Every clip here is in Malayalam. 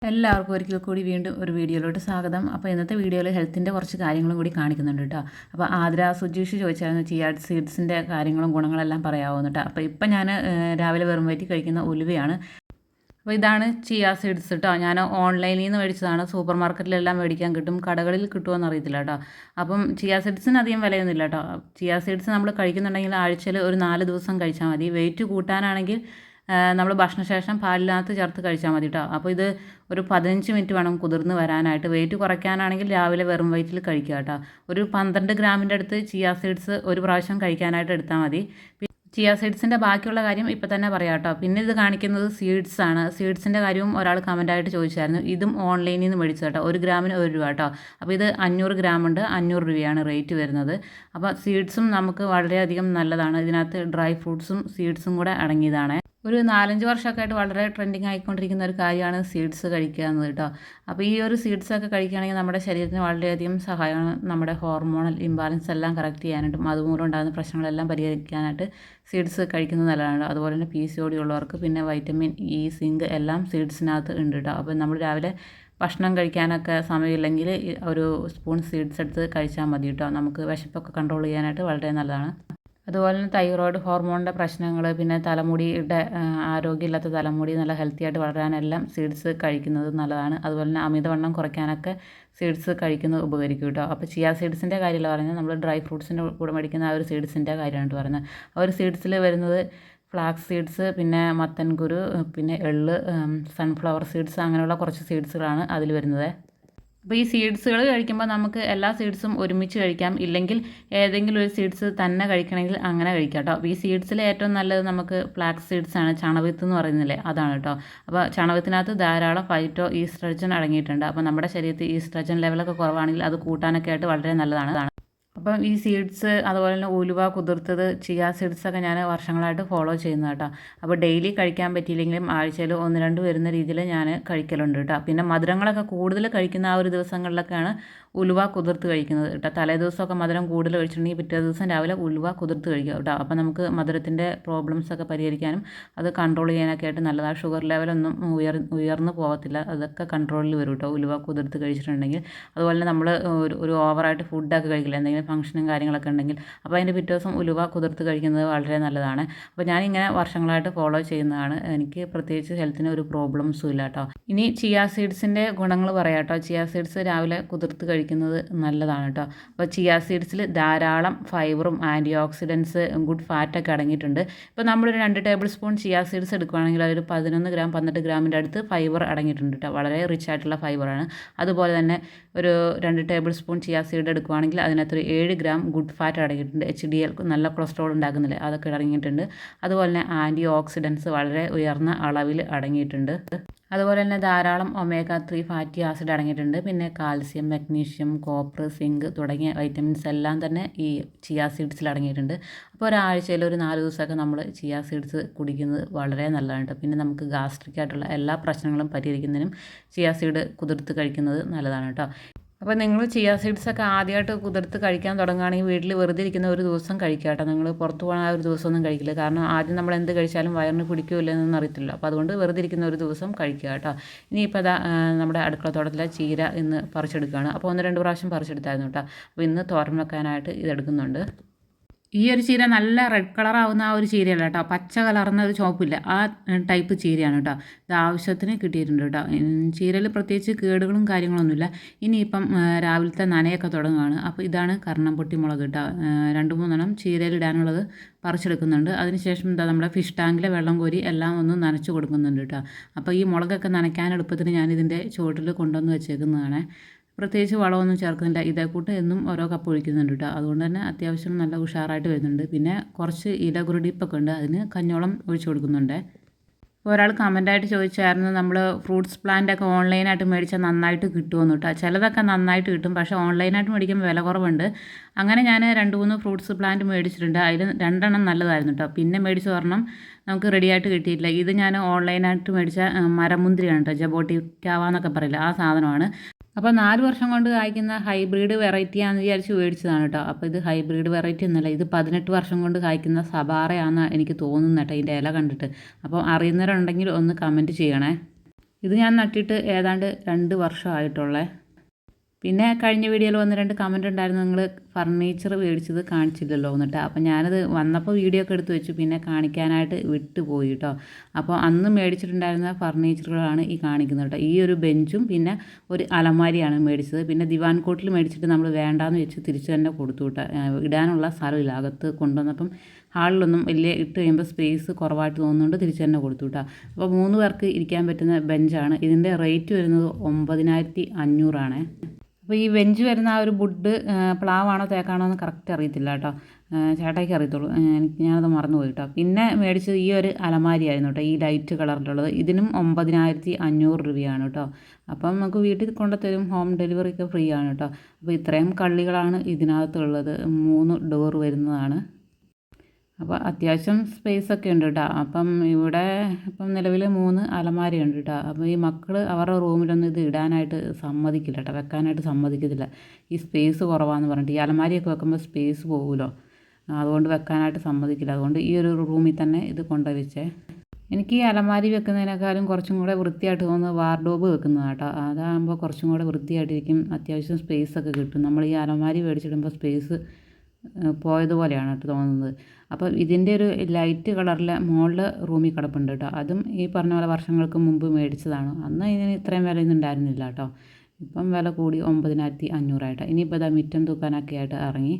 എല്ലാവർക്കും ഒരിക്കൽ കൂടി വീണ്ടും ഒരു വീഡിയോയിലോട്ട് സ്വാഗതം. അപ്പോൾ ഇന്നത്തെ വീഡിയോയിൽ ഹെൽത്തിൻ്റെ കുറച്ച് കാര്യങ്ങളും കൂടി കാണിക്കുന്നുണ്ട് കേട്ടോ. അപ്പോൾ ആതിര സുജീഷ് ചോദിച്ചായിരുന്നു ചിയാ സീഡ്സിൻ്റെ കാര്യങ്ങളും ഗുണങ്ങളെല്ലാം പറയാവുന്നു കേട്ടോ. അപ്പോൾ ഇപ്പം ഞാൻ രാവിലെ വെറും വയറ്റിൽ കഴിക്കുന്ന ഉലുവയാണ്. അപ്പോൾ ഇതാണ് ചിയാ സീഡ്സ് കേട്ടോ. ഞാൻ ഓൺലൈനിൽ നിന്ന് മേടിച്ചതാണ്. സൂപ്പർ മാർക്കറ്റിലെല്ലാം മേടിക്കാൻ കിട്ടും, കടകളിൽ കിട്ടുമോയെന്ന് അറിയത്തില്ല കേട്ടോ. അപ്പം ചിയാ സീഡ്സിന് അധികം വിലയൊന്നുമില്ല കേട്ടോ. ചിയാ സീഡ്സ് നമ്മൾ കഴിക്കുന്നുണ്ടെങ്കിൽ ആഴ്ചയിൽ ഒരു 4 ദിവസം കഴിച്ചാൽ മതി. വെയിറ്റ് കൂട്ടാനാണെങ്കിൽ നമ്മൾ ഭക്ഷണശേഷം പാലിനകത്ത് ചേർത്ത് കഴിച്ചാൽ മതി കേട്ടോ. അപ്പോൾ ഇത് ഒരു 15 മിനിറ്റ് വേണം കുതിർന്ന് വരാനായിട്ട്. വെയിറ്റ് കുറയ്ക്കാനാണെങ്കിൽ രാവിലെ വെറും വയറ്റിൽ കഴിക്കുക കേട്ടോ. ഒരു 12 ഗ്രാമിൻ്റെ അടുത്ത് ചിയാ സീഡ്സ് ഒരു പ്രാവശ്യം കഴിക്കാനായിട്ട് എടുത്താൽ മതി. ചിയാ സീഡ്സിൻ്റെ ബാക്കിയുള്ള കാര്യം ഇപ്പം തന്നെ പറയാം കേട്ടോ. പിന്നെ ഇത് കാണിക്കുന്നത് സീഡ്സ് ആണ്. സീഡ്സിൻ്റെ കാര്യവും ഒരാൾ കമൻറ്റായിട്ട് ചോദിച്ചായിരുന്നു. ഇതും ഓൺലൈനിൽ നിന്ന് മേടിച്ചു കേട്ടോ. 1 ഗ്രാമിന് 1 രൂപ കേട്ടോ. അപ്പോൾ ഇത് 500 ഗ്രാം ഉണ്ട്, 500 രൂപയാണ് റേറ്റ് വരുന്നത്. അപ്പോൾ സീഡ്സും നമുക്ക് വളരെയധികം നല്ലതാണ്. ഇതിനകത്ത് ഡ്രൈ ഫ്രൂട്ട്സും സീഡ്സും കൂടെ അടങ്ങിയതാണ്. ഒരു 4-5 വർഷമൊക്കെ ആയിട്ട് വളരെ ട്രെൻഡിങ് ആയിക്കൊണ്ടിരിക്കുന്ന ഒരു കാര്യമാണ് സീഡ്സ് കഴിക്കുക എന്നത് കേട്ടോ. അപ്പോൾ ഈ ഒരു സീഡ്സൊക്കെ കഴിക്കുകയാണെങ്കിൽ നമ്മുടെ ശരീരത്തിന് വളരെയധികം സഹായമാണ്. നമ്മുടെ ഹോർമോണൽ ഇംബാലൻസ് എല്ലാം കറക്റ്റ് ചെയ്യാനായിട്ടും അതുമൂലം ഉണ്ടാകുന്ന പ്രശ്നങ്ങളെല്ലാം പരിഹരിക്കാനായിട്ട് സീഡ്സ് കഴിക്കുന്നത് നല്ലതാണ്. അതുപോലെ തന്നെ PCOD ഉള്ളവർക്ക് പിന്നെ വൈറ്റമിൻ ഇ, സിങ്ക് എല്ലാം സീഡ്സിനകത്ത് ഉണ്ട് കേട്ടോ. അപ്പോൾ നമ്മൾ രാവിലെ ഭക്ഷണം കഴിക്കാനൊക്കെ സമയമില്ലെങ്കിൽ ഒരു സ്പൂൺ സീഡ്സ് എടുത്ത് കഴിച്ചാൽ മതി കേട്ടോ. നമുക്ക് വിശപ്പൊക്കെ കൺട്രോൾ ചെയ്യാനായിട്ട് വളരെ നല്ലതാണ്. അതുപോലെ തന്നെ തൈറോയ്ഡ് ഹോർമോണിൻ്റെ പ്രശ്നങ്ങൾ, പിന്നെ തലമുടിയുടെ ആരോഗ്യമില്ലാത്ത തലമുടി നല്ല ഹെൽത്തി ആയിട്ട് വളരാനെല്ലാം സീഡ്സ് കഴിക്കുന്നത് നല്ലതാണ്. അതുപോലെ തന്നെ അമിതവണ്ണം കുറയ്ക്കാനൊക്കെ സീഡ്സ് കഴിക്കുന്നത് ഉപകരിക്കും കേട്ടോ. അപ്പോൾ ചിയാ സീഡ്സിൻ്റെ കാര്യമല്ല പറയുന്നത്, നമ്മൾ ഡ്രൈ ഫ്രൂട്ട്സിൻ്റെ കൂടെ മേടിക്കുന്ന ആ ഒരു സീഡ്സിൻ്റെ കാര്യമാണ് പറയുന്നത്. ആ ഒരു സീഡ്സിൽ വരുന്നത് ഫ്ലാക്സ് സീഡ്സ്, പിന്നെ മത്തൻകുരു, പിന്നെ എള്ള്, സൺഫ്ലവർ സീഡ്സ്, അങ്ങനെയുള്ള കുറച്ച് സീഡ്സുകളാണ് അതിൽ വരുന്നത്. അപ്പോൾ ഈ സീഡ്സുകൾ കഴിക്കുമ്പോൾ നമുക്ക് എല്ലാ സീഡ്സും ഒരുമിച്ച് കഴിക്കാം, ഇല്ലെങ്കിൽ ഏതെങ്കിലും ഒരു സീഡ്സ് തന്നെ കഴിക്കണമെങ്കിൽ അങ്ങനെ കഴിക്കാം കേട്ടോ. അപ്പോൾ ഈ സീഡ്സിൽ ഏറ്റവും നല്ലത് നമുക്ക് ഫ്ലാക്സ് സീഡ്സ് ആണ്. ചണവിത്ത് എന്ന് പറയുന്നില്ലേ, അതാണ് കേട്ടോ. അപ്പോൾ ചണവിത്തിനകത്ത് ധാരാളം ഫൈറ്റോ ഈസ്ട്രജൻ അടങ്ങിയിട്ടുണ്ട്. അപ്പോൾ നമ്മുടെ ശരീരത്തിൽ ഈസ്ട്രജൻ ലെവലൊക്കെ കുറവാണെങ്കിൽ അത് കൂട്ടാനൊക്കെ ആയിട്ട് വളരെ നല്ലതാണ്. അപ്പം ഈ സീഡ്സ്, അതുപോലെ തന്നെ ഉലുവ കുതിർത്തത്, ചിയാ സീഡ്സൊക്കെ ഞാൻ വർഷങ്ങളായിട്ട് ഫോളോ ചെയ്യുന്നത് കേട്ടോ. അപ്പോൾ ഡെയിലി കഴിക്കാൻ പറ്റിയില്ലെങ്കിലും ആഴ്ചയിൽ 1-2 വരുന്ന രീതിയിൽ ഞാൻ കഴിക്കലുണ്ട് കേട്ടോ. പിന്നെ മധുരങ്ങളൊക്കെ കൂടുതൽ കഴിക്കുന്ന ആ ഒരു ദിവസങ്ങളിലൊക്കെയാണ് ഉലുവ കുതിർത്ത് കഴിക്കുന്നത് കേട്ടോ. തലേ ദിവസമൊക്കെ മധുരം കൂടുതൽ കഴിച്ചിട്ടുണ്ടെങ്കിൽ പിറ്റേ ദിവസം രാവിലെ ഉലുവ കുതിർത്ത് കഴിക്കുക കേട്ടോ. അപ്പോൾ നമുക്ക് മധുരത്തിൻ്റെ പ്രോബ്ലംസൊക്കെ പരിഹരിക്കാനും അത് കൺട്രോൾ ചെയ്യാനൊക്കെ ആയിട്ട് നല്ലതാണ്. ഷുഗർ ലെവലൊന്നും ഉയർന്നു പോകത്തില്ല, അതൊക്കെ കൺട്രോളിൽ വരും കേട്ടോ ഉലുവ കുതിർത്ത് കഴിച്ചിട്ടുണ്ടെങ്കിൽ. അതുപോലെ തന്നെ നമ്മൾ ഒരു ഓവറായിട്ട് ഫുഡൊക്കെ കഴിക്കില്ല, എന്തെങ്കിലും ഫംഗ്ഷനും കാര്യങ്ങളൊക്കെ ഉണ്ടെങ്കിൽ, അപ്പോൾ അതിൻ്റെ പിറ്റേ ദിവസം ഉലുവ കുതിർത്ത് കഴിക്കുന്നത് വളരെ നല്ലതാണ്. അപ്പോൾ ഞാനിങ്ങനെ വർഷങ്ങളായിട്ട് ഫോളോ ചെയ്യുന്നതാണ്. എനിക്ക് പ്രത്യേകിച്ച് ഹെൽത്തിന് ഒരു പ്രോബ്ലംസും ഇല്ല കേട്ടോ. ഇനി ചിയാ സീഡ്സിൻ്റെ ഗുണങ്ങൾ പറയാം കേട്ടോ. ചിയാ സീഡ്സ് രാവിലെ കുതിർത്ത് കഴിക്കുന്നത് നല്ലതാണ് കേട്ടോ. അപ്പോൾ ചിയാ സീഡ്സിൽ ധാരാളം ഫൈബറും ആൻറ്റി ഓക്സിഡൻസ്, ഗുഡ് ഫാറ്റൊക്കെ അടങ്ങിയിട്ടുണ്ട്. ഇപ്പോൾ നമ്മളൊരു 2 ടേബിൾ സ്പൂൺ ചിയാ സീഡ്സ് എടുക്കുകയാണെങ്കിൽ അതൊരു 11 ഗ്രാം 12 ഗ്രാമിൻ്റെ അടുത്ത് ഫൈബർ അടങ്ങിയിട്ടുണ്ട് കേട്ടോ. വളരെ റിച്ച് ആയിട്ടുള്ള ഫൈബറാണ്. അതുപോലെ തന്നെ ഒരു 2 ടേബിൾ സ്പൂൺ ചിയാ സീഡ് എടുക്കുകയാണെങ്കിൽ അതിനകത്തൊരു 7 ഗ്രാം ഗുഡ് ഫാറ്റ് അടങ്ങിയിട്ടുണ്ട്. HDL, നല്ല കൊളസ്ട്രോൾ ഉണ്ടാക്കുന്നില്ലേ, അതൊക്കെ അടങ്ങിയിട്ടുണ്ട്. അതുപോലെ തന്നെ ആൻറ്റി ഓക്സിഡൻസ് വളരെ ഉയർന്ന അളവിൽ അടങ്ങിയിട്ടുണ്ട്. അതുപോലെ തന്നെ ധാരാളം omega-3 ഫാറ്റി ആസിഡ് അടങ്ങിയിട്ടുണ്ട്. പിന്നെ കാൽസ്യം, മഗ്നീഷ്യം, കോപ്പർ, സിങ്ക് തുടങ്ങിയ വൈറ്റമിൻസ് എല്ലാം തന്നെ ഈ ചിയാ സീഡ്സിൽ അടങ്ങിയിട്ടുണ്ട്. അപ്പോൾ ഒരാഴ്ചയിൽ ഒരു 4 ദിവസമൊക്കെ നമ്മൾ ചിയാ സീഡ്സ് കുടിക്കുന്നത് വളരെ നല്ലതാണ് കേട്ടോ. പിന്നെ നമുക്ക് ഗാസ്ട്രിക് ആയിട്ടുള്ള എല്ലാ പ്രശ്നങ്ങളും പരിഹരിക്കുന്നതിനും ചിയാ സീഡ് കുതിർത്ത് കഴിക്കുന്നത് നല്ലതാണ് കേട്ടോ. അപ്പോൾ നിങ്ങൾ ചിയാ സീഡ്സൊക്കെ ആദ്യമായിട്ട് കുതിർത്ത് കഴിക്കാൻ തുടങ്ങുകയാണെങ്കിൽ വീട്ടിൽ വെറുതെ ഇരിക്കുന്ന ഒരു ദിവസം കഴിക്കുക കേട്ടോ. നിങ്ങൾ പുറത്ത് പോകണ ആ ഒരു ദിവസമൊന്നും കഴിക്കില്ല. കാരണം ആദ്യം നമ്മൾ എന്ത് കഴിച്ചാലും വയറിന് പിടിക്കില്ല എന്നൊന്നും അറിയത്തില്ല. അപ്പോൾ അതുകൊണ്ട് വെറുതെ ഇരിക്കുന്ന ഒരു ദിവസം കഴിക്കുക കേട്ടോ. ഇനിയിപ്പോൾ അതാ നമ്മുടെ അടുക്കളത്തോട്ടത്തിലെ ചീര ഇന്ന് പറിച്ചെടുക്കുകയാണ്. അപ്പോൾ 1-2 പ്രാവശ്യം പറിച്ചെടുത്തായിരുന്നു കേട്ടോ. അപ്പോൾ ഇന്ന് തോരൻ വെക്കാനായിട്ട് ഇതെടുക്കുന്നുണ്ട്. ഈ ഒരു ചീര നല്ല റെഡ് കളറാവുന്ന ആ ഒരു ചീരയല്ല കേട്ടോ, പച്ച കലർന്ന ഒരു ചുവപ്പില്ല, ആ ടൈപ്പ് ചീരയാണ് കേട്ടോ. ഇത് ആവശ്യത്തിന് കിട്ടിയിട്ടുണ്ട് കേട്ടോ. ചീരയിൽ പ്രത്യേകിച്ച് കേടുകളും കാര്യങ്ങളൊന്നുമില്ല. ഇനിയിപ്പം രാവിലത്തെ നനയൊക്കെ തുടങ്ങുകയാണ്. അപ്പോൾ ഇതാണ് കർണംപൊട്ടി മുളക് കേട്ടോ. 2-3 ചീരയിൽ ഇടാനുള്ളത് പറിച്ചെടുക്കുന്നുണ്ട്. അതിനുശേഷം എന്താ നമ്മുടെ ഫിഷ് ടാങ്കിലെ വെള്ളം കോരി എല്ലാം ഒന്ന് നനച്ച് കൊടുക്കുന്നുണ്ട് കേട്ടോ. അപ്പോൾ ഈ മുളകൊക്കെ നനയ്ക്കാൻ എളുപ്പത്തിന് ഞാനിതിൻ്റെ ചുവട്ടിൽ കൊണ്ടുവന്ന് വെച്ചേക്കുന്നതാണ്. പ്രത്യേകിച്ച് വളമൊന്നും ചേർക്കുന്നില്ല. ഇതേക്കൂട്ട് എന്നും ഓരോ കപ്പ് ഒഴിക്കുന്നുണ്ട് കേട്ടോ. അതുകൊണ്ട് തന്നെ അത്യാവശ്യം നല്ല ഉഷാറായിട്ട് വരുന്നുണ്ട്. പിന്നെ കുറച്ച് ഇല കുരുടിപ്പൊക്കെ ഉണ്ട്, അതിന് കഞ്ഞോളം ഒഴിച്ചു കൊടുക്കുന്നുണ്ട്. ഒരാൾ കമൻറ്റായിട്ട് ചോദിച്ചായിരുന്നു, നമ്മൾ ഫ്രൂട്ട്സ് പ്ലാന്റൊക്കെ ഓൺലൈനായിട്ട് മേടിച്ചാൽ നന്നായിട്ട് കിട്ടുമെന്ന് കേട്ടോ. ചിലതൊക്കെ നന്നായിട്ട് കിട്ടും, പക്ഷേ ഓൺലൈനായിട്ട് മേടിക്കുമ്പോൾ വില കുറവുണ്ട്. അങ്ങനെ ഞാൻ 2-3 ഫ്രൂട്ട്സ് പ്ലാന്റ് മേടിച്ചിട്ടുണ്ട്. അതിൽ 2 എണ്ണം നല്ലതായിരുന്നു കേട്ടോ. പിന്നെ മേടിച്ച ഒരെണ്ണം നമുക്ക് റെഡിയായിട്ട് കിട്ടിയിട്ടില്ല. ഇത് ഞാൻ ഓൺലൈനായിട്ട് മേടിച്ച മരമുന്തിരിയാണ് കേട്ടോ. ജബോട്ടിക്കാവ എന്നൊക്കെ പറയില്ല, ആ സാധനമാണ്. അപ്പോൾ 4 വർഷം കൊണ്ട് കായ്ക്കുന്ന ഹൈബ്രിഡ് വെറൈറ്റിയാണെന്ന് വിചാരിച്ച് മേടിച്ചതാണ് കേട്ടോ. അപ്പോൾ ഇത് ഹൈബ്രിഡ് വെറൈറ്റി ഒന്നുമല്ല, ഇത് 18 വർഷം കൊണ്ട് കായ്ക്കുന്ന സബാറയാണെന്ന് എനിക്ക് തോന്നുന്നു കേട്ടോ, ഇതിൻ്റെ ഇല കണ്ടിട്ട്. അപ്പോൾ അറിയുന്നവരുണ്ടെങ്കിൽ ഒന്ന് കമൻറ്റ് ചെയ്യണേ. ഇത് ഞാൻ നട്ടിട്ട് ഏതാണ്ട് 2 വർഷമായിട്ടുള്ളേ. പിന്നെ കഴിഞ്ഞ വീഡിയോയിൽ 1-2 കമൻറ്റ് ഉണ്ടായിരുന്നു, നിങ്ങൾ ഫർണിച്ചർ മേടിച്ചത് കാണിച്ചില്ലല്ലോ എന്നിട്ട്. അപ്പം ഞാനത് വന്നപ്പോൾ വീഡിയോ ഒക്കെ എടുത്ത് വെച്ചു, പിന്നെ കാണിക്കാനായിട്ട് വിട്ടുപോയി കേട്ടോ. അപ്പോൾ അന്ന് മേടിച്ചിട്ടുണ്ടായിരുന്ന ഫർണിച്ചറുകളാണ് ഈ കാണിക്കുന്നത് കേട്ടോ. ഈ ഒരു ബെഞ്ചും പിന്നെ ഒരു അലമാരിയാണ് മേടിച്ചത്. പിന്നെ ദിവാൻ കോട്ടിൽ മേടിച്ചിട്ട് നമ്മൾ വേണ്ടാന്ന് വെച്ച് തിരിച്ച് തന്നെ കൊടുത്തു കേട്ടോ. ഇടാനുള്ള സ്ഥലമില്ല, അകത്ത് കൊണ്ടുവന്നപ്പം ഹാളിലൊന്നും വലിയ ഇട്ട് കഴിയുമ്പോൾ സ്പേസ് കുറവായിട്ട് തോന്നുന്നുണ്ട്, തിരിച്ച് തന്നെ കൊടുത്തു കേട്ടോ. അപ്പോൾ 3 പേർക്ക് ഇരിക്കാൻ പറ്റുന്ന ബെഞ്ചാണ്. ഇതിൻ്റെ റേറ്റ് വരുന്നത് 9500 ആണ്. അപ്പോൾ ഈ ബെഞ്ച് വരുന്ന ആ ഒരു വുഡ് പ്ലാവാണോ തേക്കാണോ എന്ന് കറക്റ്റ് അറിയത്തില്ല കേട്ടോ. ചേട്ടായിക്ക് അറിയത്തുള്ളൂ, ഞാനത് മറന്നുപോയി കേട്ടോ. പിന്നെ മേടിച്ചത് ഈ ഒരു അലമാരിയായിരുന്നു കേട്ടോ, ഈ ലൈറ്റ് കളറിലുള്ളത്. ഇതിനും 9500 രൂപയാണ് കേട്ടോ. അപ്പം നമുക്ക് വീട്ടിൽ കൊണ്ടുത്തരും, ഹോം ഡെലിവറി ഒക്കെ ഫ്രീ ആണ് കേട്ടോ. അപ്പോൾ ഇത്രയും കള്ളികളാണ് ഇതിനകത്തുള്ളത്. 3 ഡോർ വരുന്നതാണ്. അപ്പോൾ അത്യാവശ്യം സ്പേസൊക്കെ ഉണ്ട് കേട്ടോ. അപ്പം ഇവിടെ ഇപ്പം നിലവിൽ 3 അലമാരി ഉണ്ട് കേട്ടോ. അപ്പോൾ ഈ മക്കൾ അവരുടെ റൂമിലൊന്നും ഇത് ഇടാനായിട്ട് സമ്മതിക്കില്ല കേട്ടോ, വെക്കാനായിട്ട് സമ്മതിക്കത്തില്ല. ഈ സ്പേസ് കുറവാണെന്ന് പറഞ്ഞിട്ട്. ഈ അലമാരിയൊക്കെ വെക്കുമ്പോൾ സ്പേസ് പോകുമല്ലോ, അതുകൊണ്ട് വെക്കാനായിട്ട് സമ്മതിക്കില്ല. അതുകൊണ്ട് ഈ ഒരു റൂമിൽ തന്നെ ഇത് കൊണ്ടുപോയി വെച്ചേ. എനിക്ക് ഈ അലമാരി വെക്കുന്നതിനേക്കാളും കുറച്ചും കൂടെ വൃത്തിയായിട്ട് തോന്നുന്നത് വാർഡ്രോബ് വെക്കുന്നതാണ് കേട്ടോ. അതാകുമ്പോൾ കുറച്ചും കൂടെ വൃത്തിയായിട്ടിരിക്കും, അത്യാവശ്യം സ്പേസൊക്കെ കിട്ടും. നമ്മൾ ഈ അലമാരി മേടിച്ചിടുമ്പോൾ സ്പേസ് പോയതുപോലെയാണ് കേട്ടോ തോന്നുന്നത്. അപ്പോൾ ഇതിൻ്റെ ഒരു ലൈറ്റ് കളറിൽ മുകളിൽ റൂമിൽ കിടപ്പുണ്ട് കേട്ടോ. അതും ഈ പറഞ്ഞ പോലെ വർഷങ്ങൾക്ക് മുമ്പ് മേടിച്ചതാണ്. അന്ന് ഇതിന് ഇത്രയും വിലയൊന്നും ഉണ്ടായിരുന്നില്ല കേട്ടോ. ഇപ്പം വില കൂടി 9500 ആയിട്ട്. ഇനിയിപ്പോൾ ഇതാ മിറ്റം തൂക്കാനൊക്കെ ആയിട്ട് ഇറങ്ങി.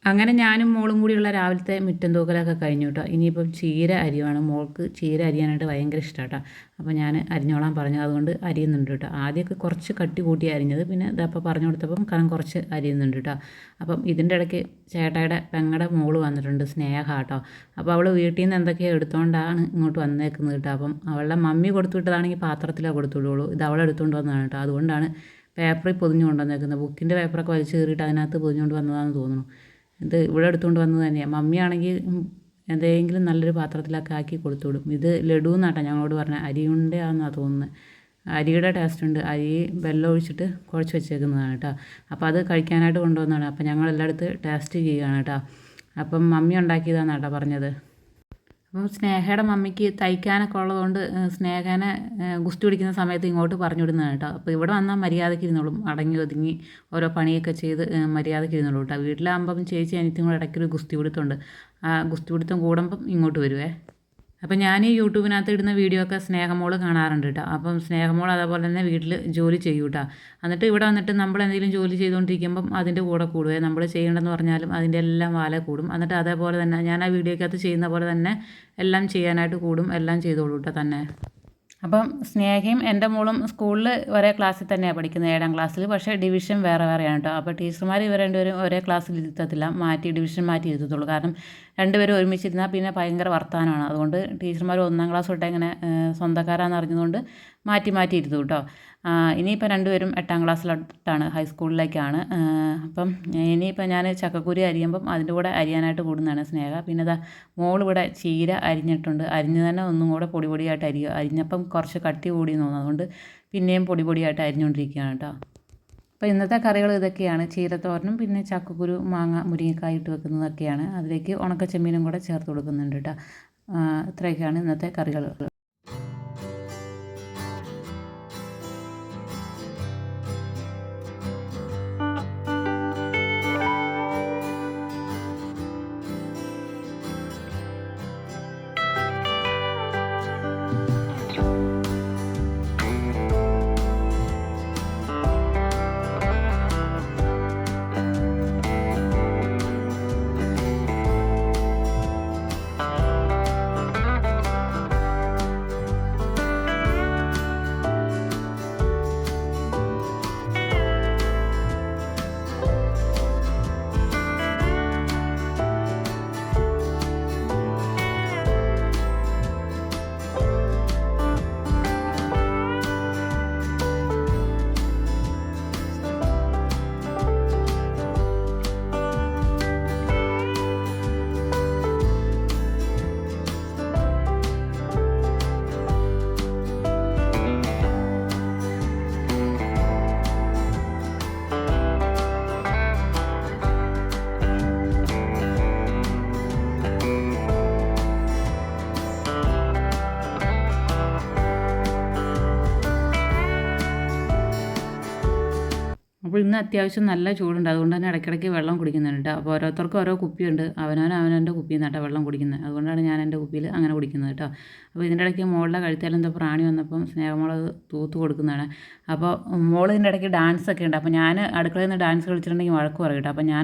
അങ്ങനെ ഞാനും മോളും കൂടിയുള്ള രാവിലത്തെ മുറ്റം തൂക്കലൊക്കെ കഴിഞ്ഞു കേട്ടോ. ഇനിയിപ്പം ചീര അരിയുവാണ്. മോൾക്ക് ചീര അരിയാനായിട്ട് ഭയങ്കര ഇഷ്ടമാണ് കേട്ടോ. അപ്പോൾ ഞാൻ അരിഞ്ഞോളാൻ പറഞ്ഞു, അതുകൊണ്ട് അരിയുന്നുണ്ട് കേട്ടോ. ആദ്യമൊക്കെ കുറച്ച് കട്ടി കൂട്ടി അരിഞ്ഞത്, പിന്നെ ഇതപ്പോൾ പറഞ്ഞു കൊടുത്തപ്പം കനം കുറച്ച് അരിയുന്നുണ്ട് കേട്ടോ. അപ്പം ഇതിൻ്റെ ഇടയ്ക്ക് ചേട്ടായുടെ പെങ്ങളുടെ മോള് വന്നിട്ടുണ്ട്, സ്നേഹ കേട്ടോ. അപ്പോൾ അവൾ വീട്ടിൽ നിന്ന് എന്തൊക്കെയോ എടുത്തുകൊണ്ടാണ് ഇങ്ങോട്ട് വന്നേക്കുന്നത് കേട്ടോ. അപ്പം അവളുടെ മമ്മി കൊടുത്തു വിട്ടതാണെങ്കിൽ പാത്രത്തിലാണ് കൊടുത്തു വിടുള്ളൂ. ഇത് അവളെടുത്തുകൊണ്ട് വന്നതാണ് കേട്ടോ. അതുകൊണ്ടാണ് പേപ്പറിൽ പൊതിഞ്ഞു കൊണ്ടുവന്നേക്കുന്നത്. ബുക്കിൻ്റെ പേപ്പറൊക്കെ വലിച്ചു കയറിയിട്ട് അതിനകത്ത് പൊതിഞ്ഞുകൊണ്ട് വന്നതാണെന്ന് തോന്നുന്നു. ഇത് ഇവിടെ എടുത്തുകൊണ്ട് വന്നത് തന്നെയാണ്. മമ്മിയാണെങ്കിൽ എന്തെങ്കിലും നല്ലൊരു പാത്രത്തിലൊക്കെ ആക്കി കൊടുത്തു വിടും. ഇത് ലഡു എന്നാട്ടോ ഞങ്ങളോട് പറഞ്ഞത്, അരിയുണ്ടയാണെന്നാണ് തോന്നുന്നത്. അരിയുടെ ടേസ്റ്റ് ഉണ്ട്. അരി വെള്ളം ഒഴിച്ചിട്ട് കുഴച്ച് വെച്ചേക്കുന്നതാണ് കേട്ടോ. അപ്പോൾ അത് കഴിക്കാനായിട്ട് കൊണ്ടുവന്നതാണ്. അപ്പോൾ ഞങ്ങൾ എല്ലായിടത്ത് ടേസ്റ്റ് ചെയ്യുകയാണ് കേട്ടോ. അപ്പം മമ്മി ഉണ്ടാക്കിയതാണെന്ന് കേട്ടോ പറഞ്ഞത്. അപ്പം സ്നേഹയുടെ മമ്മിക്ക് തയ്ക്കാനൊക്കെ ഉള്ളതുകൊണ്ട് സ്നേഹനെ ഗുസ്തി പിടിക്കുന്ന സമയത്ത് ഇങ്ങോട്ട് പറഞ്ഞു വിടുന്നതാണ് കേട്ടോ. അപ്പോൾ ഇവിടെ വന്നാൽ മര്യാദയ്ക്ക് ഇരുന്നോളും, അടങ്ങി ഒതുങ്ങി ഓരോ പണിയൊക്കെ ചെയ്ത് മര്യാദയ്ക്ക് ഇരുന്നോളൂ കേട്ടോ. വീട്ടിലാകുമ്പം ചേച്ചി എനിക്കും കൂടെ ഇടയ്ക്കൊരു ഗുസ്തി പിടുത്തമുണ്ട്. ആ ഗുസ്തി പിടുത്തം കൂടുമ്പം ഇങ്ങോട്ട് വരുവേ. അപ്പം ഞാൻ ഈ യൂട്യൂബിനകത്ത് ഇടുന്ന വീഡിയോ ഒക്കെ സ്നേഹമോൾ കാണാറുണ്ട് കേട്ടോ. അപ്പം സ്നേഹമോൾ അതേപോലെ തന്നെ വീട്ടിൽ ജോലി ചെയ്യും കേട്ടോ. എന്നിട്ട് ഇവിടെ വന്നിട്ട് നമ്മൾ എന്തെങ്കിലും ജോലി ചെയ്തുകൊണ്ടിരിക്കുമ്പം അതിൻ്റെ കൂടെ കൂടുവേ. നമ്മൾ ചെയ്യേണ്ടതെന്ന് പറഞ്ഞാലും അതിൻ്റെ എല്ലാം വാല കൂടും. എന്നിട്ട് അതേപോലെ തന്നെ ഞാൻ ആ വീഡിയോക്കകത്ത് ചെയ്യുന്ന പോലെ തന്നെ എല്ലാം ചെയ്യാനായിട്ട് കൂടും, എല്ലാം ചെയ്തോളൂ കേട്ടോ തന്നെ. അപ്പം സ്നേഹയും എൻ്റെ മോളും സ്കൂളിൽ ഒരേ ക്ലാസ്സിൽ തന്നെയാണ് പഠിക്കുന്നത്, 7ാം ക്ലാസ്സിൽ. പക്ഷേ ഡിവിഷൻ വേറെ വേറെയാണ് കേട്ടോ. അപ്പോൾ ടീച്ചർമാർ ഇവർ രണ്ടുപേരും ഒരേ ക്ലാസ്സിൽ ഇരുത്തത്തില്ല, ഡിവിഷൻ മാറ്റി ഇരുത്തത്തുള്ളൂ. കാരണം രണ്ടുപേരും ഒരുമിച്ചിരുന്നാൽ പിന്നെ ഭയങ്കര വർത്തമാനമാണ്. അതുകൊണ്ട് ടീച്ചർമാർ 1ാം ക്ലാസ് തൊട്ടേ ഇങ്ങനെ സ്വന്തക്കാരാണെന്ന് അറിഞ്ഞതുകൊണ്ട് മാറ്റി ഇരുത്തു കേട്ടോ. ഇനിയിപ്പോൾ രണ്ടുപേരും 8ാം ക്ലാസ്സിലോട്ടാണ്, ഹൈസ്കൂളിലേക്കാണ്. അപ്പം ഇനിയിപ്പോൾ ഞാൻ ചക്കക്കുരി അരിയുമ്പം അതിൻ്റെ കൂടെ അരിയാനായിട്ട് കൂടുന്നതാണ് സ്നേഹ. പിന്നെ ഇതാ മോളിവിടെ ചീര അരിഞ്ഞിട്ടുണ്ട്. അരിഞ്ഞ് തന്നെ ഒന്നും കൂടെ പൊടിയായിട്ട് അരിയുക. അരിഞ്ഞപ്പം കുറച്ച് കട്ടി കൂടി തോന്നുന്നു, അതുകൊണ്ട് പിന്നെയും പൊടിയായിട്ട് അരിഞ്ഞുകൊണ്ടിരിക്കുകയാണ് കേട്ടോ. അപ്പോൾ ഇന്നത്തെ കറികൾ ഇതൊക്കെയാണ്. ചീരത്തോരനും പിന്നെ ചക്കക്കുരു, മാങ്ങ, മുരിങ്ങക്കായ ഇട്ട് വെക്കുന്നതൊക്കെയാണ്. അതിലേക്ക് ഉണക്കച്ചെമ്മീനും കൂടെ ചേർത്ത് കൊടുക്കുന്നുണ്ട് കേട്ടോ. ഇത്രയൊക്കെയാണ് ഇന്നത്തെ കറികൾ. അപ്പോൾ ഇന്ന് അത്യാവശ്യം നല്ല ചൂടുണ്ട്, അതുകൊണ്ട് തന്നെ ഇടയ്ക്കിടയ്ക്ക് വെള്ളം കുടിക്കുന്നുണ്ട്. അപ്പോൾ ഓരോരുത്തർക്കും ഓരോ കുപ്പിയുണ്ട്, അവനവൻ്റെ കുപ്പിയിൽ നിന്നാട്ടോ വെള്ളം കുടിക്കുന്നത്. അതുകൊണ്ടാണ് ഞാൻ എൻ്റെ കുപ്പിയിൽ അങ്ങനെ കുടിക്കുന്നത് കേട്ടോ. അപ്പോൾ ഇതിൻ്റെ ഇടയ്ക്ക് മോളുടെ കഴുത്തേലെന്തോ പ്രാണി വന്നപ്പം സ്നേഹമോളത് തൂത്ത് കൊടുക്കുന്നതാണ്. അപ്പോൾ മോൾ ഇതിൻ്റെ ഇടയ്ക്ക് ഡാൻസ് ഒക്കെ ഉണ്ട്. അപ്പോൾ ഞാൻ അടുക്കളയിൽ നിന്ന് ഡാൻസ് കളിച്ചിട്ടുണ്ടെങ്കിൽ വഴക്ക് പറയും കേട്ടോ. അപ്പോൾ ഞാൻ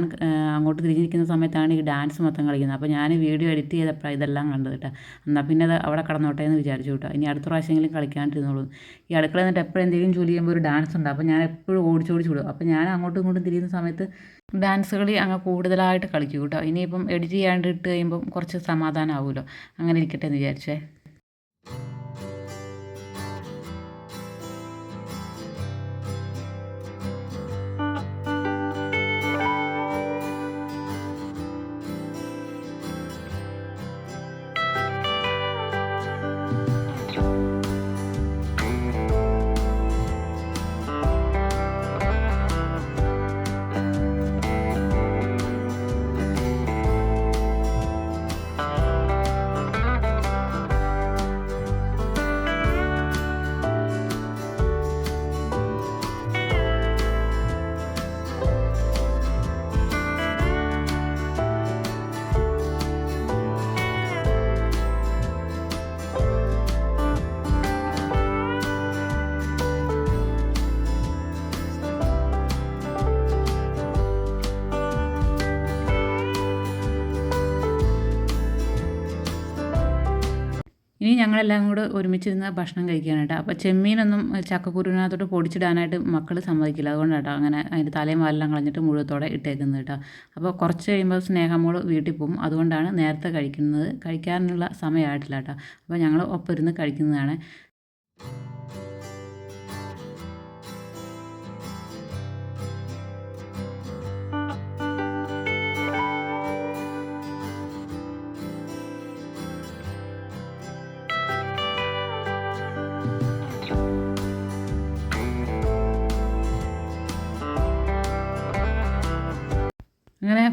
അങ്ങോട്ട് തിരിഞ്ഞിരിക്കുന്ന സമയത്താണ് ഈ ഡാൻസ് മൊത്തം കളിക്കുന്നത്. അപ്പോൾ ഞാൻ വീഡിയോ എഡിറ്റ് ചെയ്തപ്പോൾ ഇതെല്ലാം കണ്ടത് കേട്ടോ. എന്നാൽ പിന്നെ അത് അവിടെ കടന്നോട്ടെ എന്ന് വിചാരിച്ചു കേട്ടോ. ഇനി അടുത്ത പ്രാവശ്യമെങ്കിലും കളിക്കാണ്ടിരുന്നോളൂ. ഈ അടുക്കളയിൽ നിന്നിട്ട് എപ്പോഴും എന്തെങ്കിലും ജോലി ചെയ്യുമ്പോൾ ഒരു ഡാൻസ് ഉണ്ട്. അപ്പോൾ ഞാൻ എപ്പോഴും ഓടിച്ചു വിടും. അപ്പോൾ ഞാൻ അങ്ങോട്ടും ഇങ്ങോട്ടും തിരിയുന്ന സമയത്ത് ഡാൻസ് കളി അങ്ങ് കൂടുതലായിട്ട് കളിക്കും കേട്ടോ. ഇനിയിപ്പം എഡിറ്റ് ചെയ്യാണ്ട് ഇട്ട് കഴിയുമ്പം കുറച്ച് സമാധാനമാവുമല്ലോ. അങ്ങനെ ഇരിക്കട്ടെ എന്ന് വിചാരിച്ചേ. ഇനി ഞങ്ങളെല്ലാം കൂടെ ഒരുമിച്ചിരുന്ന് ഭക്ഷണം കഴിക്കാനായിട്ട്. അപ്പോൾ ചെമ്മീനൊന്നും ചക്കക്കുരുവിനകത്തോട്ട് പൊടിച്ചിടാനായിട്ട് മക്കൾ സമ്മതിക്കില്ല. അതുകൊണ്ടാട്ടോ അങ്ങനെ അതിൻ്റെ തലയും വാലെല്ലാം കളഞ്ഞിട്ട് മുഴുവത്തോടെ ഇട്ടേക്കുന്നത് കേട്ടോ. അപ്പോൾ കുറച്ച് കഴിയുമ്പോൾ സ്നേഹമോൾ വീട്ടിൽ പോകും. അതുകൊണ്ടാണ് നേരത്തെ കഴിക്കാനുള്ള സമയമായിട്ടില്ല കേട്ടോ. അപ്പോൾ ഞങ്ങൾ ഒപ്പം ഇരുന്ന് കഴിക്കുന്നതാണ്.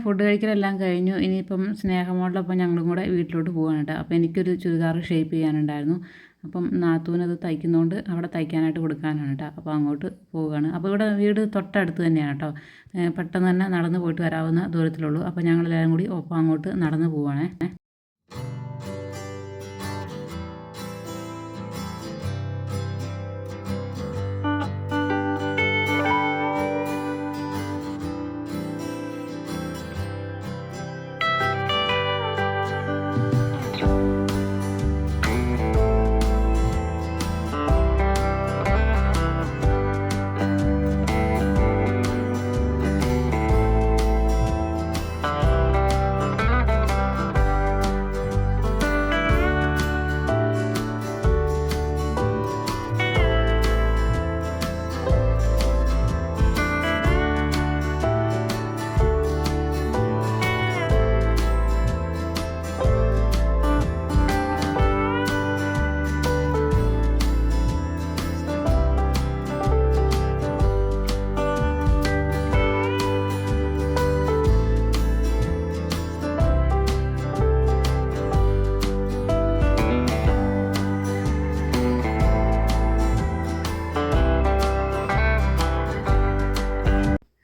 ഫുഡ് കഴിക്കലെല്ലാം കഴിഞ്ഞു. ഇനിയിപ്പം സ്നേഹമോളൊപ്പം ഞങ്ങളും കൂടെ വീട്ടിലോട്ട് പോവാണ് കേട്ടോ. അപ്പോൾ എനിക്കൊരു ചുരിദാർ ഷേപ്പ് ചെയ്യാനുണ്ടായിരുന്നു. അപ്പം നാത്തൂനത് തയ്ക്കുന്നതുകൊണ്ട് അവിടെ തയ്ക്കാനായിട്ട് കൊടുക്കാനാണ് കേട്ടോ. അപ്പോൾ അങ്ങോട്ട് പോവുകയാണ്. അപ്പോൾ ഇവിടെ വീട് തൊട്ടടുത്ത് തന്നെയാണ് കേട്ടോ. പെട്ടെന്ന് തന്നെ നടന്ന് പോയിട്ട് വരാവുന്ന ദൂരത്തിലുള്ളൂ. അപ്പോൾ ഞങ്ങളെല്ലാവരും കൂടി ഒപ്പം അങ്ങോട്ട് നടന്ന് പോവുകയാണേ.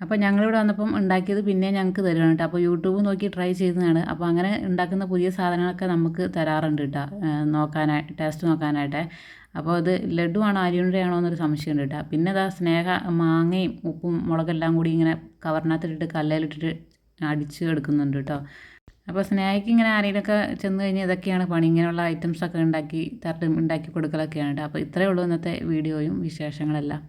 അപ്പോൾ ഞങ്ങളിവിടെ വന്നപ്പം ഉണ്ടാക്കിയത് പിന്നെ ഞങ്ങൾക്ക് തരുകയാണ് കേട്ടോ. അപ്പോൾ യൂട്യൂബ് നോക്കി ട്രൈ ചെയ്യുന്നതാണ്. അപ്പോൾ അങ്ങനെ ഉണ്ടാക്കുന്ന പുതിയ സാധനങ്ങളൊക്കെ നമുക്ക് തരാറുണ്ട് കേട്ടോ, ടേസ്റ്റ് നോക്കാനായിട്ട്. അപ്പോൾ ഇത് ലഡുവാണോ അരിയുണ്ടയാണോ എന്നൊരു സംശയമുണ്ട് കേട്ടോ. പിന്നെ ഇതാ സ്നേഹ മാങ്ങയും ഉപ്പും മുളകെല്ലാം കൂടി ഇങ്ങനെ കവറിനകത്തിട്ടിട്ട് കല്ലിലിട്ടിട്ട് അടിച്ച് എടുക്കുന്നുണ്ട് കേട്ടോ. അപ്പോൾ സ്നേഹയ്ക്ക് ഇങ്ങനെ ആരെങ്കിലുമൊക്കെ ചെന്ന് കഴിഞ്ഞാൽ ഇതൊക്കെയാണ് പണി. ഇങ്ങനെയുള്ള ഐറ്റംസൊക്കെ ഉണ്ടാക്കി കൊടുക്കലൊക്കെയാണ് കേട്ടോ. അപ്പോൾ ഇത്രയേ ഉള്ളൂ ഇന്നത്തെ വീഡിയോയും വിശേഷങ്ങളെല്ലാം.